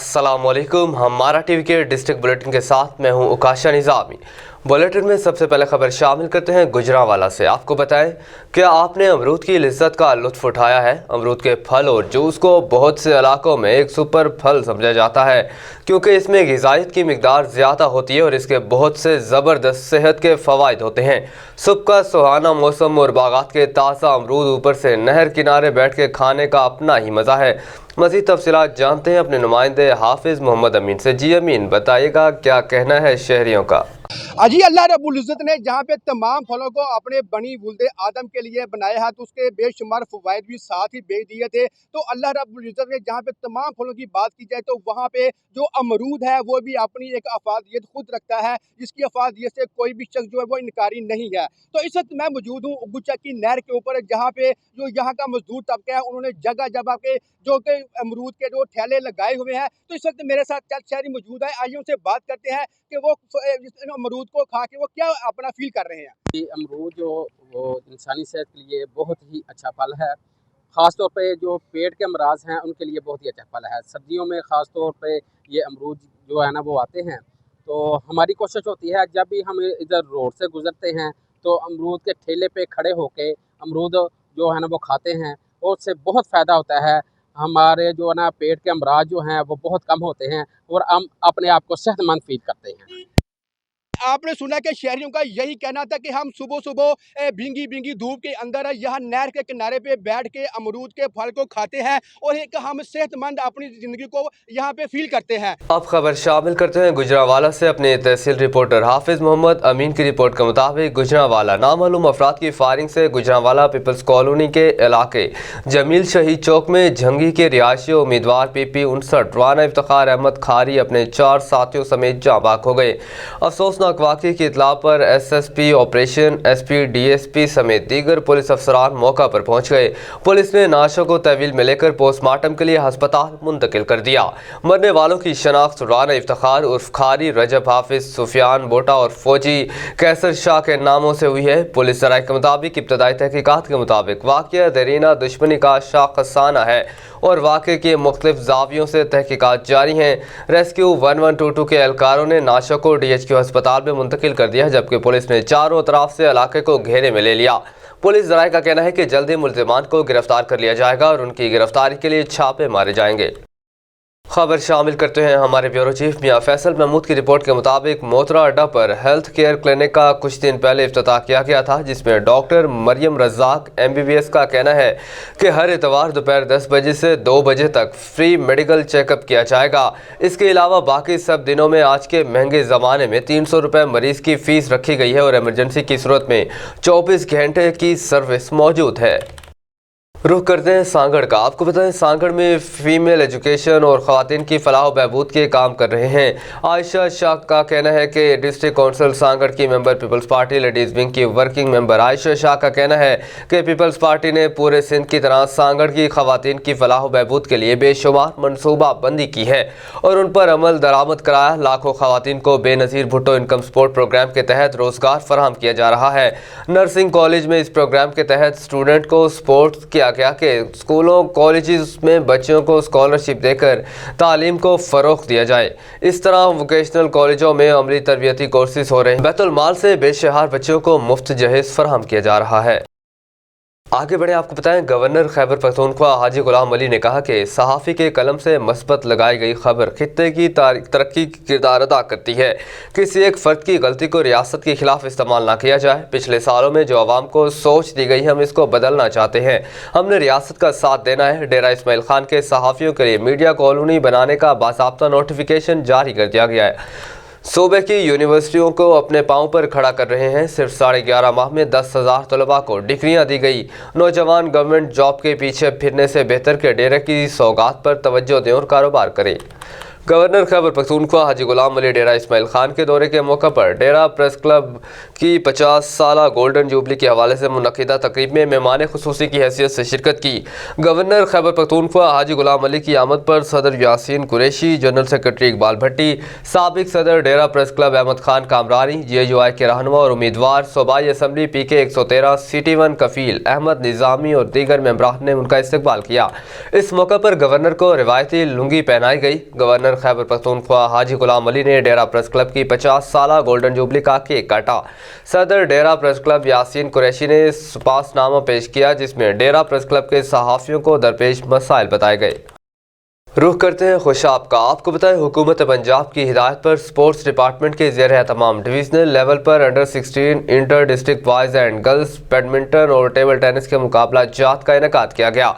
अस्सलामुअलैकुम। हमारा टीवी के डिस्ट्रिक्ट बुलेटिन के साथ मैं हूं उकाशा निज़ामी। बुलेटिन में सबसे पहले खबर शामिल करते हैं गुजरांवाला से। आपको बताएं कि आपने अमरूद की लज्जत का लुत्फ उठाया है। अमरूद के फल और जूस को बहुत से इलाकों में एक सुपर फल समझा जाता है क्योंकि इसमें ग़िज़ाइयत की मिकदार ज़्यादा होती है और इसके बहुत से ज़बरदस्त सेहत के फ़वाइद होते हैं। सुबह का सुहाना मौसम और बागात के ताज़ा अमरूद, ऊपर से नहर किनारे बैठ के खाने का अपना ही मज़ा है। मज़ीद तफसीलात जानते हैं अपने नुमाइंदे हाफिज़ मोहम्मद अमीन से। जी अमीन, बताइएगा क्या कहना है शहरियों का। अजी अल्लाह रब्बुल इज़्ज़त ने जहाँ पे तमाम फलों को अपने बनी वुल्दे आदम के लिए बनाया है तो उसके बेशुमार फ़वाइद भी साथ ही भेज दिए थे। तो अल्लाह रब्बुल इज़्ज़त ने जहाँ पे तमाम फलों की बात की जाए तो वहाँ पे जो अमरूद है वो भी अपनी एक अफादियत खुद रखता है, जिसकी अफादियत से कोई भी शख्स जो है वो इनकारी नहीं है। तो इस वक्त मैं मौजूद हूँ उगुचा की नहर के ऊपर, जहाँ पे जो यहाँ का मजदूर तबका है उन्होंने जगह जगह पे जो कि अमरूद के जो ठेले लगाए हुए हैं। तो इस वक्त मेरे साथ चंद शहरी मौजूद है, आइए उनसे बात करते हैं कि वो अमरूद को खा के वो क्या अपना फील कर रहे हैं। ये अमरूद जो वो इंसानी सेहत के लिए बहुत ही अच्छा फल है। ख़ास तौर पे जो पेट के अमराज हैं उनके लिए बहुत ही अच्छा फल है। सर्दियों में ख़ास तौर पे ये अमरूद जो है ना वो आते हैं, तो हमारी कोशिश होती है जब भी हम इधर रोड से गुज़रते हैं तो अमरूद के ठेले पे खड़े होके अमरूद जो है ना वो खाते हैं और उससे बहुत फ़ायदा होता है। हमारे जो है ना पेट के अमराज जो हैं वो बहुत कम होते हैं और हम अपने आप को सेहतमंद फील करते हैं। आपने सुना कि शहरियों का यही कहना था कि हम सुबह सुबह भींगी भींगी धूप के अंदर यहाँ नहर के किनारे पे बैठ के अमरूद के फल को खाते हैं और एक हम सेहतमंद अपनी ज़िंदगी को यहाँ पे फील करते हैं। अब खबर शामिल करते हैं गुजरांवाला से। अपने तहसील रिपोर्टर हाफिज़ मोहम्मद अमीन की रिपोर्ट के मुताबिक गुजरांवाला नामालूम अफराद की फायरिंग से गुजरांवाला पीपल्स कॉलोनी के इलाके जमील शहीद चौक में जंगी के रिहायशी उम्मीदवार PP59 राना इफ्तिखार अहमद खारी अपने 4 साथियों समेत जाँ बाक हो गए। अफसोसनाक वाक़े की इत्तला पर SSP ऑपरेशन, SP, DSP समेत दीगर पुलिस अफसरान मौका पर पहुंच गए। पुलिस ने नाशों को तहवील में लेकर पोस्टमार्टम के लिए अस्पताल मुंतकिल कर दिया। मरने वालों की शनाख्त राना इफ्तिखार उर्फ खारी, रजब हाफिज, सुफियान बोटा और फौजी कैसर शाह के नामों से हुई है। पुलिस ज़राए के मुताबिक इब्तदाई तहकीकात के मुताबिक वाक़या दरीना दुश्मनी का शाखसाना है और वाक़े के मुख्तलिफ ज़ावियों से तहकीकात जारी हैं। रेस्क्यू 1122 के एहलकारों ने नाशों को DHQ अस्पताल में मुंतकिल कर दिया, जबकि पुलिस ने चारों तरफ से इलाके को घेरे में ले लिया। पुलिस ज़राए का कहना है कि जल्दी मुल्ज़िमान को गिरफ्तार कर लिया जाएगा और उनकी गिरफ्तारी के लिए छापे मारे जाएंगे। खबर शामिल करते हैं हमारे ब्यूरो चीफ मियां फैसल महमूद की रिपोर्ट के मुताबिक मोतरा अड्डा पर हेल्थ केयर क्लिनिक का कुछ दिन पहले इफ्तिताह किया गया था, जिसमें डॉक्टर मरियम रज़ाक MBBS का कहना है कि हर इतवार दोपहर 10 बजे से 2 बजे तक फ्री मेडिकल चेकअप किया जाएगा। इसके अलावा बाकी सब दिनों में आज के महंगे ज़माने में 300 रुपये मरीज़ की फ़ीस रखी गई है और एमरजेंसी की सूरत में 24 घंटे की सर्विस मौजूद है। रुख करते हैं सांगड़ का। आपको बताएं सांगड़ में फीमेल एजुकेशन और ख़वातीन की फलाह व बहबूद के काम कर रहे हैं। आयशा शाह का कहना है कि डिस्ट्रिक्ट काउंसिल सांगड़ की member peoples party ladies wing की वर्किंग मेंबर आयशा शाह का कहना है कि पीपल्स पार्टी ने पूरे सिंध की तरह सांगड़ की ख़वातीन की फलाह व बहबूद के लिए बेशुमार मनसूबा बंदी की है और उन पर अमल दरामद कराया। लाखों ख़वातीन को Benazir Bhutto income support programme के तहत रोज़गार फराहम किया जा रहा है। नर्सिंग कॉलेज में इस प्रोग्राम के तहत स्टूडेंट को सपोर्ट किया गया कि स्कूलों कॉलेजेस में बच्चों को स्कॉलरशिप देकर तालीम को फ़रोग़ दिया जाए। इस तरह वोकेशनल कॉलेजों में अमली तरबियती कोर्सेज हो रहे हैं। बैतुल माल से बेशहार बच्चों को मुफ्त जहेज़ फराहम किया जा रहा है। आगे बढ़े, आपको बताएं गवर्नर खैबर पख्तूनख्वा हाजी गुलाम अली ने कहा कि सहाफ़ी के कलम से मस्बत लगाई गई खबर खित्ते की तरक्की की किरदार अदा करती है। किसी एक फ़र्द की गलती को रियासत के खिलाफ इस्तेमाल ना किया जाए। पिछले सालों में जो आवाम को सोच दी गई, हम इसको बदलना चाहते हैं। हमने रियासत का साथ देना है। डेरा इस्माइल खान के सहाफ़ियों के लिए मीडिया कॉलोनी बनाने का बाज़ाब्ता नोटिफिकेशन जारी कर दिया गया है। सूबे की यूनिवर्सिटियों को अपने पाँव पर खड़ा कर रहे हैं। सिर्फ 11.5 माह में 10,000 तलबा को डिग्रियां दी गई। नौजवान गवर्नमेंट जॉब के पीछे फिरने से बेहतर के डेरे की सौगात पर तवज्जो दें और कारोबार करें। गवर्नर खैबर पख्तूनख्वा हाजी गुलाम अली डेरा इस्माइल खान के दौरे के मौका पर डेरा प्रेस क्लब की 50 साला गोल्डन जुबली के हवाले से मुनक़िदा तकरीब में मेहमान खुसूसी की हैसियत से शिरकत की। गवर्नर खैबर पख्तूनख्वा हाजी गुलाम अली की आमद पर सदर यासीन कुरैशी, जनरल सेक्रेटरी इकबाल भट्टी, साबिक सदर Dera press club Ahmed Khan Kamrani, JUI के रहनुमा और उम्मीदवार सूबाई assembly PK 113 CT1 Kafeel Ahmed Nizami और दीगर मेंबरान ने उनका इस्तकबाल किया। इस मौका पर गवर्नर को रिवायती लुंगी पहनाई गई। गवर्नर गवर्नर खैबर पख्तूनख्वा हाजी गुलाम अली ने डेरा प्रेस क्लब की 50 साला गोल्डन जुबली का केक काटा। सदर डेरा प्रेस क्लब यासीन कुरैशी ने सुपासनामा पेश किया, जिसमें डेरा प्रेस क्लब के सहाफ़ियों को दरपेश मसाइल बताए गए। रुख करते हैं खुशाब का। आपको बताएं, हुकूमत पंजाब की हिदायत पर स्पोर्ट्स डिपार्टमेंट के ज़ेर एहतमाम डिवीज़नल लेवल पर under 16 inter district boys and girls badminton और टेबल टेनिस के मुकाबला जात का इनेकाद किया गया।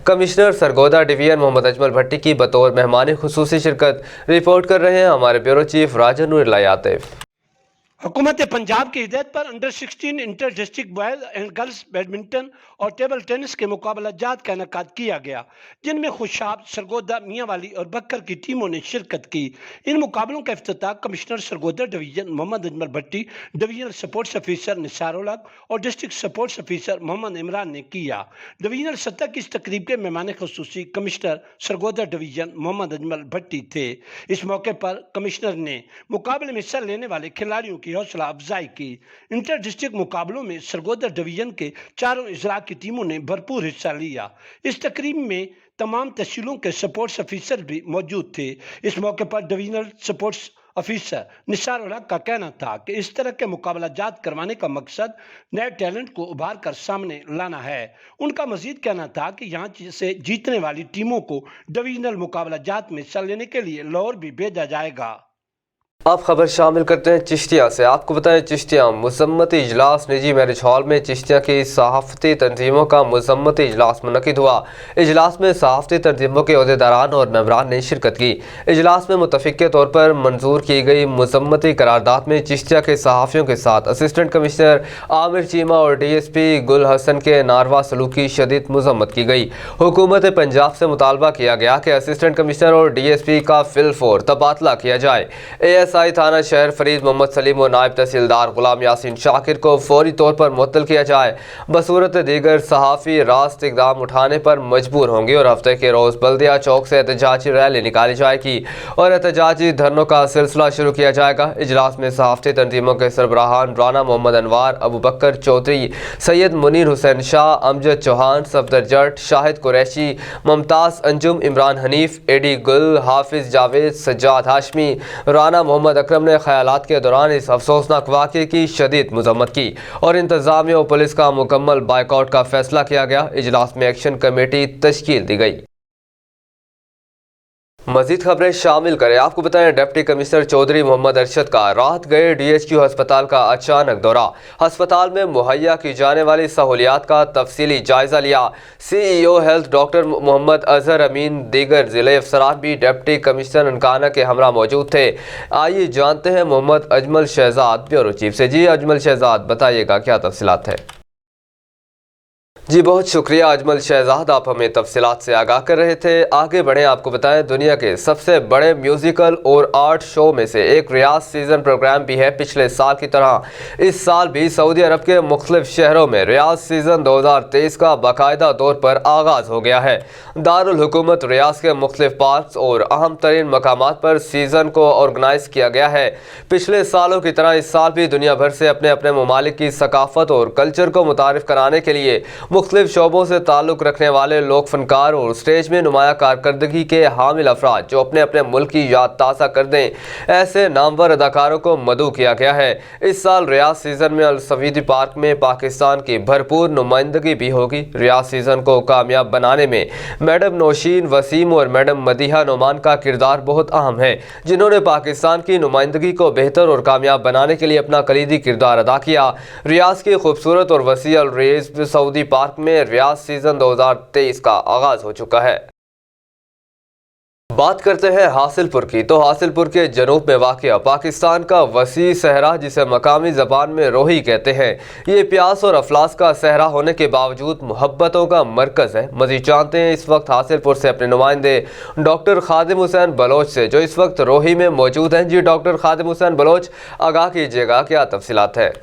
कमिश्नर सरगोदा डिवीजन मोहम्मद अजमल भट्टी की बतौर मेहमान खुसूसी शिरकत। रिपोर्ट कर रहे हैं हमारे ब्यूरो चीफ राजन नूर आतिफ। हुकूमत पंजाब की हिदायत पर under 16 inter district boys and girls badminton और टेबल टेनिस के मुकाबला जात का इनेकाद किया गया, जिनमें खुशाब, सरगोदा, मियांवाली और बक्कर की टीमों ने शिरकत की। इन मुकाबलों का इफ्तिताह commissioner Sargodha division Mohammad Ajmal Bhatti, divisional sports officer Nisar उलग और district sports officer Mohammad Imran ने किया। डिवीजनल सतह की इस तकरीब के मेहमान खुसूसी कमिश्नर सरगोदा डिवीजन मोहम्मद अजमल भट्टी थे। इस मौके पर कमिश्नर ने मुकाबले में हिस्सा लेने वाले खिलाड़ियों की हौसला अफजाई की। इंटर डिस्ट्रिक्ट मुकाबलों में सरगोदा डिवीजन के चारों इजरा की टीमों ने भरपूर हिस्सा लिया। इस तकरीब में तमाम तहसीलों के स्पोर्ट्स ऑफिसर भी मौजूद थे। इस मौके पर डिवीजनल स्पोर्ट्स ऑफिसर निसार उलग का कहना था कि इस तरह के मुकाबला जात करवाने का मकसद नए टैलेंट को उभार कर सामने लाना है। उनका मजीद कहना था कि यहाँ से जीतने वाली टीमों को डिवीजनल मुकाबला जात में हिस्सा लेने के लिए लाहौर भी भेजा जाएगा। अब खबर शामिल करते हैं चिश्तिया से। आपको बताएं, चिश्तिया मज़म्मती इजलास निजी मैरिज हॉल में चिश्तिया की सहाफ़ती तंजीमों का मज़म्मती इजलास मुनक़िद हुआ। इजलास में सहाफ़ती तंजीमों के अहदेदारान और मेंबरान ने शिरकत की। इजलास में मुतफ़िक़ के तौर पर मंजूर की गई मज़म्मती करारदाद में चिश्तिया के सहाफ़ियों के साथ असिस्टेंट कमिश्नर आमिर चीमा और DSP गुल हसन के नारवा सलूक की शदीद मज़म्मत की गई। हुकूमत पंजाब से मुतालबा किया गया कि असिस्टेंट कमिश्नर और DSP का फिलफोर तबादला किया जाए। ASI थाना शहर फरीद मोहम्मद सलीम और नायब तहसीलदार गुलाम यासीन शाकिर को फौरी तौर पर मुअत्तल किया जाए। बसूरत दीगर सहाफ़ी रास्त इक़दाम उठाने पर मजबूर होंगे और हफ्ते के रोज़ बल्दिया चौक से एहतजाजी रैली निकाली जाएगी और एहतजाजी धरनों का सिलसिला शुरू किया जाएगा। इजलास में सहाफ़ती तंजीमों के सरबराहान राना मोहम्मद अनवार, अबू बकर चौधरी, सैयद मुनीर हुसैन शाह, अमजद चौहान, सफदर जट, शाहिद कुरैशी, मुमताज़ अंजुम, इमरान हनीफ, एडी गुल, हाफिज़ जावेद, सज्जाद हाशमी, राना मोहम्मद अकरम ने ख़यालात के दौरान इस अफसोसनाक वाक़े की शदीद मज़म्मत की और इंतज़ामिया और पुलिस का मुकम्मल बाइकआउट का फैसला किया गया। इजलास में एक्शन कमेटी तश्कील दी गई। मज़ीद खबरें शामिल करें। आपको बताएं, डिप्टी कमिश्नर चौधरी मोहम्मद अरशद का राहत गए DHQ अस्पताल का अचानक दौरा। अस्पताल में मुहैया की जाने वाली सहूलियात का तफसीली जायज़ा लिया। CEO health doctor Mohammad Azhar Amin, दीगर ज़िले अफसरान भी डिप्टी कमिश्नर ननकाना के हमरा मौजूद थे। आइए जानते हैं मोहम्मद अजमल शहजाद ब्यूरो चीफ से। जी अजमल शहजाद, बताइएगा क्या तफसीलात है। जी बहुत शुक्रिया अजमल शहजाद, आप हमें तफसीलात से आगाह कर रहे थे। आगे बढ़ें, आपको बताएं, दुनिया के सबसे बड़े म्यूज़िकल और आर्ट शो में से एक रियाज सीज़न प्रोग्राम भी है। पिछले साल की तरह इस साल भी सऊदी अरब के मुख्तलिफ शहरों में रियाज सीज़न 2023 का बाकायदा तौर पर आगाज़ हो गया है। दारुल हुकूमत रियाज के मुख्तलिफ पार्क्स और अहम तरीन मकामात पर सीज़न को ऑर्गेनाइज किया गया है। पिछले सालों की तरह इस साल भी दुनिया भर से अपने अपने ममालिक की सकाफत और कल्चर को मुतारिफ कराने के लिए मुख्तलिफ शोबों से ताल्लुक़ रखने वाले लोक फनकार और स्टेज में नुमाया कारकर्दगी के हामिल अफराद जो अपने अपने मुल्क की याद ताज़ा कर दें, ऐसे नामवर अदाकारों को मदऊ किया गया है। इस साल रियाज सीज़न में अल सवीदी पार्क में पाकिस्तान की भरपूर नुमाइंदगी भी होगी। रियाज सीज़न को कामयाब बनाने में मैडम नौशीन वसीम और मैडम मदीहा नोमान का किरदार बहुत अहम है, जिन्होंने पाकिस्तान की नुमाइंदगी को बेहतर और कामयाब बनाने के लिए अपना कलीदी किरदार अदा किया। रियाज की खूबसूरत और वसी अल रेज सऊदी पार्क में रियाज सीजन 2023 का आगाज हो चुका है। बात करते हैं हासिलपुर की। तो हासिलपुर के जनूब में वाक़या पाकिस्तान का वसी सहरा, जिसे मकामी ज़बान में रोही कहते हैं, ये प्यास और अफलास का सहरा होने के बावजूद मोहब्बतों का मरकज़ है। मज़ीद जानते हैं इस वक्त हासिलपुर से अपने नुमाइंदे डॉक्टर खादिम हुसैन बलोच से, जो इस वक्त रोही में मौजूद हैं। जी डॉक्टर खादिम हुसैन बलोच, आगाह कीजिएगा क्या तफसीलात है।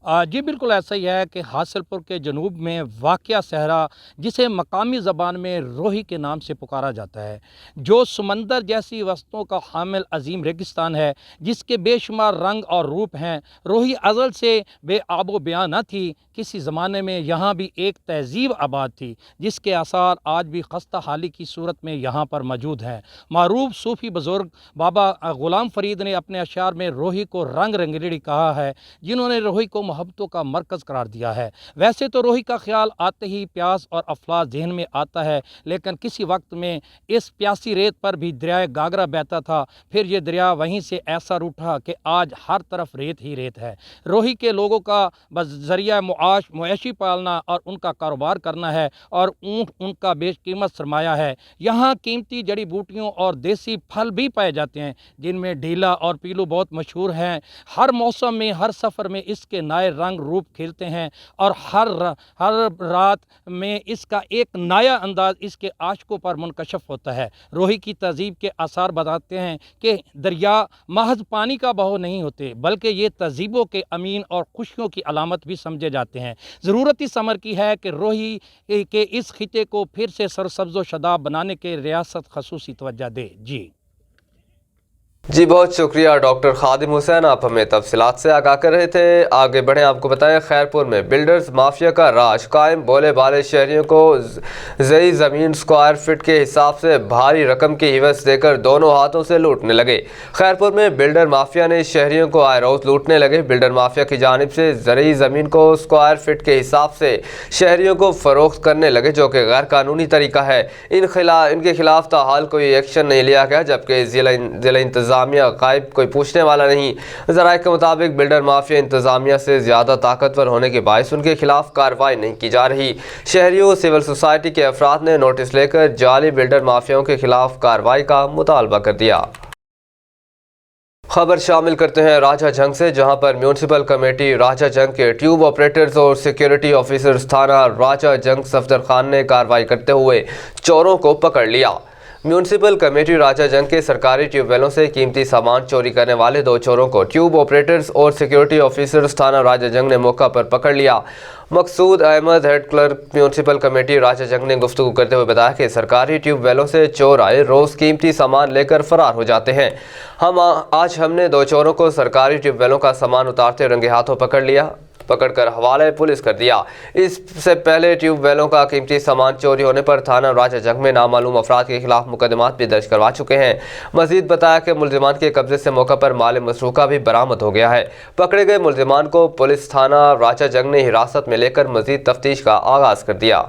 जी बिल्कुल ऐसा ही है कि हासिलपुर के जनूब में वाक़या सहरा, जिसे मकामी ज़बान में रोही के नाम से पुकारा जाता है, जो समंदर जैसी वस्तुओं का हामिल अजीम रेगिस्तान है, जिसके बेशुमार रंग और रूप हैं। रोही अज़ल से बेआबो बयां न थी। किसी ज़माने में यहाँ भी एक तहज़ीब आबाद थी, जिसके आसार आज भी खस्ता हाली की सूरत में यहाँ पर मौजूद हैं। मारूफ सूफ़ी बुज़ुर्ग बाबा ग़ुलाम फ़रीद ने अपने अशार में रोही को रंग रंगेड़ी कहा है, जिन्होंने रोही को मोहब्बतों का मरकज़ करार दिया है। वैसे तो रोही का ख्याल आते ही प्यास और अफलास जहन में आता है, लेकिन किसी वक्त में इस प्यासी रेत पर भी दरियाए गागरा बहता था। फिर ये दरिया वहीं से ऐसा रूठा कि आज हर तरफ रेत ही रेत है। रोही के लोगों का बस ज़रिया मुआशी पालना और उनका कारोबार करना है, और ऊँट उनका बेशकीमत सरमाया है। यहाँ कीमती जड़ी बूटियों और देसी फल भी पाए जाते हैं, जिनमें ढीला और पीलू बहुत मशहूर हैं। हर मौसम में, हर सफ़र में इसके नए रंग रूप खेलते हैं, और हर रात में इसका एक नया अंदाज इसके आशिकों पर मुनकशफ होता है। रोही की तहज़ीब के आसार बताते हैं कि दरिया महज पानी का बहाव नहीं होते, बल्कि ये तहज़ीबों के अमीन और खुशियों की अलामत भी समझे जाते हैं। ज़रूरत इस अमर की है कि रोही के इस खिते को फिर से सरसब्ज़ो शदाब बनाने के रियासत खसूसी तवज्जो दे। जी बहुत शुक्रिया डॉक्टर खादिम हुसैन, आप हमें तफसीलात से आगाह कर रहे थे। आगे बढ़ें, आपको बताएं खैरपुर में बिल्डर्स माफिया का राज कायम। बोले बाले शहरियों को ज़ई ज़मीन स्क्वायर फिट के हिसाब से भारी रकम की हिवस देकर दोनों हाथों से लूटने लगे। खैरपुर में बिल्डर माफिया ने शहरियों को आए रोज़ लूटने लगे। बिल्डर माफिया की जानिब से ज़ई ज़मीन को स्क्वायर फिट के हिसाब से शहरियों को फ़रोख्त करने लगे, जो कि गैर कानूनी तरीका है। इनके खिलाफ ताहाल कोई एक्शन नहीं लिया गया, जबकि ज़िला इंतज़ामिया गायब, कोई पूछने वाला नहीं। ज़राए के मुताबिक बिल्डर माफिया इंतज़ामिया से ज़्यादा ताकतवर होने के बायस उनके खिलाफ कार्रवाई नहीं की जा रही। शहरियों, सिविल सोसाइटी के अफराद ने नोटिस लेकर जाली बिल्डर माफियाओं के खिलाफ कार्रवाई का मुतालबा कर दिया। खबर शामिल करते हैं राजा जंग से, जहां पर म्यूनसिपल कमेटी राजा जंग के ट्यूब ऑपरेटर्स और सिक्योरिटी ऑफिसर्स थाना राजा जंग सफदर खान ने कार्रवाई करते हुए चोरों को पकड़ लिया। म्यूनसिपल कमेटी राजा जंग के सरकारी ट्यूबवेलों से कीमती सामान चोरी करने वाले 2 चोरों को ट्यूब ऑपरेटर्स और सिक्योरिटी ऑफिसर्स थाना राजा जंग ने मौका पर पकड़ लिया। Maqsood Ahmed, head clerk municipal committee Raja Jang ने गुफ्तगू करते हुए बताया कि सरकारी ट्यूबवेलों से चोर आए रोज़ कीमती सामान लेकर फरार हो जाते हैं। आज हमने 2 चोरों को सरकारी ट्यूबवेलों का सामान उतारते रंगे हाथों पकड़कर हवाले पुलिस कर दिया। इससे पहले ट्यूबवेलों का कीमती सामान चोरी होने पर थाना राजा जंग में नामालूम अफराद के खिलाफ मुकदमात भी दर्ज करवा चुके हैं। मजीद बताया कि मुल्जिमान के कब्जे से मौका पर माल मसरूका भी बरामद हो गया है। पकड़े गए मुल्जिमान को पुलिस थाना राजा जंग ने हिरासत में लेकर मजीद तफ्तीश का आगाज कर दिया।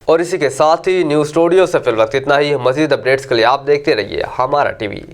और इसी के साथ ही न्यूज़ स्टूडियो से फिल वक्त इतना ही। मजीद अपडेट्स के लिए आप देखते रहिए हमारा टीवी।